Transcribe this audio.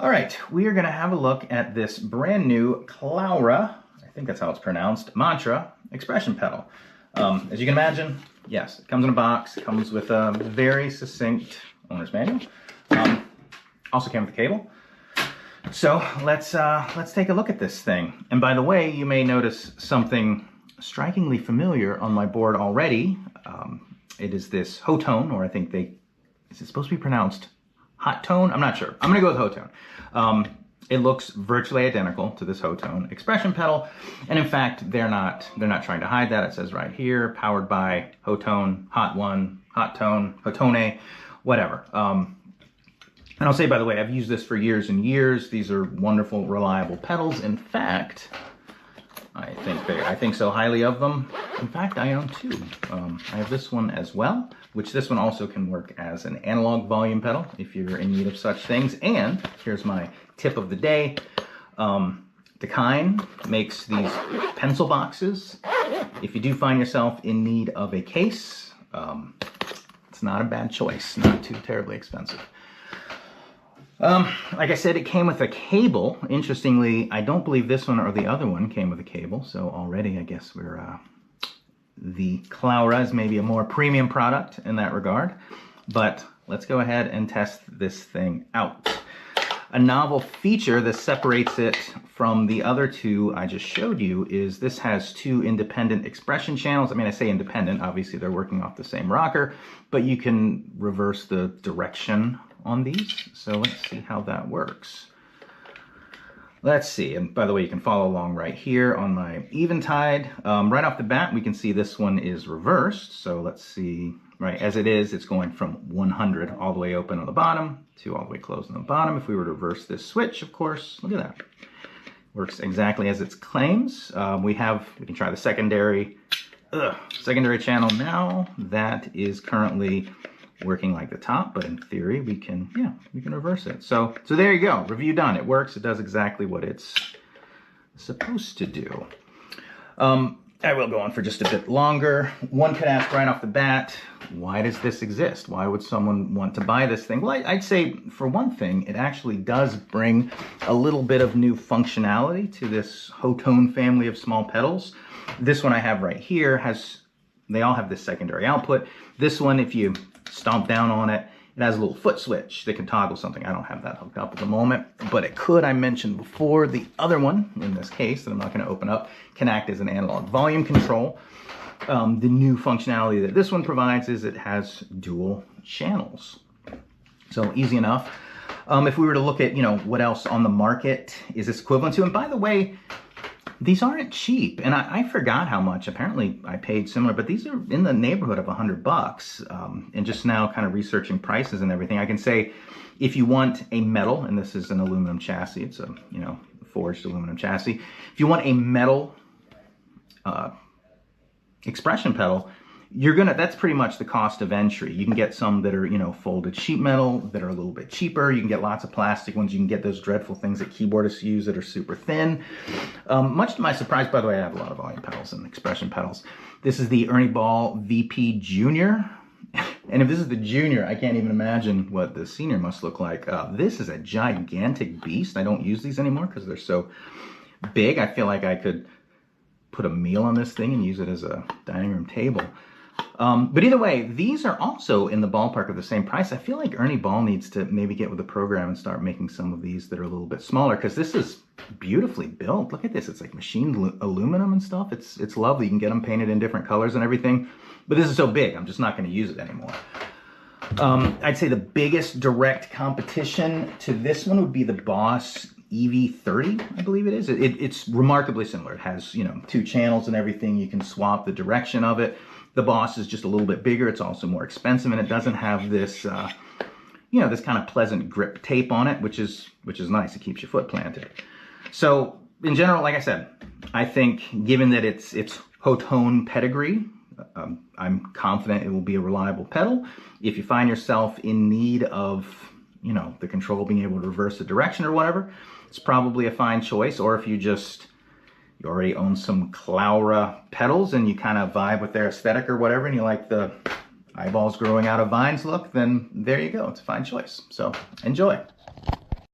All right, we are gonna have a look at this brand new Klowra, I think that's how it's pronounced, Mantra expression pedal. As you can imagine, yes, it comes in a box, it comes with a very succinct owner's manual. Also came with a cable. So let's take a look at this thing. And by the way, you may notice something strikingly familiar on my board already. It is this Hotone, or I think is it supposed to be pronounced Hotone? I'm not sure. I'm gonna go with Hotone. It looks virtually identical to this Hotone expression pedal, and in fact, they're not trying to hide that. It says right here, powered by Hotone, Hot One, Hotone, Hotone, whatever. And I'll say, by the way, I've used this for years and years. These are wonderful, reliable pedals. In fact, I think so highly of them. In fact, I own two. I have this one as well, which this one also can work as an analog volume pedal if you're in need of such things. And here's my tip of the day. Dakine makes these pencil boxes. If you do find yourself in need of a case, it's not a bad choice, not too terribly expensive. Like I said, it came with a cable. Interestingly, I don't believe this one or the other one came with a cable, so already I guess we're, the Klowra is maybe a more premium product in that regard. But let's go ahead and test this thing out. A novel feature that separates it from the other two I just showed you is this has two independent expression channels. I mean, I say independent, obviously they're working off the same rocker, but you can reverse the direction on these. So let's see how that works. Let's see, and by the way, you can follow along right here on my Eventide. Right off the bat, we can see this one is reversed. So let's see, right, as it is, it's going from 100 all the way open on the bottom to all the way closed on the bottom. If we were to reverse this switch, of course, look at that. Works exactly as it claims. We can try the secondary channel now. That is currently working like the top, but in theory we can reverse it. So there you go, review done. It works, it does exactly what it's supposed to do. I will go on for just a bit longer. One could ask right off the bat, why does this exist? Why would someone want to buy this thing? Well, I'd say for one thing, it actually does bring a little bit of new functionality to this Hotone family of small pedals. This one I have right here they all have this secondary output. This one, if you stomp down on it, it has a little foot switch that can toggle something. I don't have that hooked up at the moment, but it could. I mentioned before, the other one, in this case, that I'm not going to open up, can act as an analog volume control. The new functionality that this one provides is it has dual channels. So easy enough. If we were to look at, what else on the market is this equivalent to, and by the way, these aren't cheap, and I forgot how much. Apparently I paid similar, but these are in the neighborhood of $100. And just now kind of researching prices and everything, I can say if you want a metal, and this is an aluminum chassis, it's a forged aluminum chassis. If you want a metal expression pedal, that's pretty much the cost of entry. You can get some that are, folded sheet metal that are a little bit cheaper. You can get lots of plastic ones. You can get those dreadful things that keyboardists use that are super thin. Much to my surprise, by the way, I have a lot of volume pedals and expression pedals. This is the Ernie Ball VP Junior. And if this is the Junior, I can't even imagine what the Senior must look like. This is a gigantic beast. I don't use these anymore because they're so big. I feel like I could put a meal on this thing and use it as a dining room table. But either way, these are also in the ballpark of the same price. I feel like Ernie Ball needs to maybe get with the program and start making some of these that are a little bit smaller, because this is beautifully built. Look at this. It's like machined aluminum and stuff. It's lovely. You can get them painted in different colors and everything. But this is so big, I'm just not going to use it anymore. I'd say the biggest direct competition to this one would be the Boss EV30, I believe it is. It's remarkably similar. It has, two channels and everything. You can swap the direction of it. The Boss is just a little bit bigger. It's also more expensive, and it doesn't have this, this kind of pleasant grip tape on it, which is nice. It keeps your foot planted. So in general, like I said, I think given that it's Hotone pedigree, I'm confident it will be a reliable pedal. If you find yourself in need of, the control being able to reverse the direction or whatever, it's probably a fine choice. Or if you already own some Klowra pedals and you kind of vibe with their aesthetic or whatever, and you like the eyeballs growing out of vines look, then there you go. It's a fine choice. So enjoy.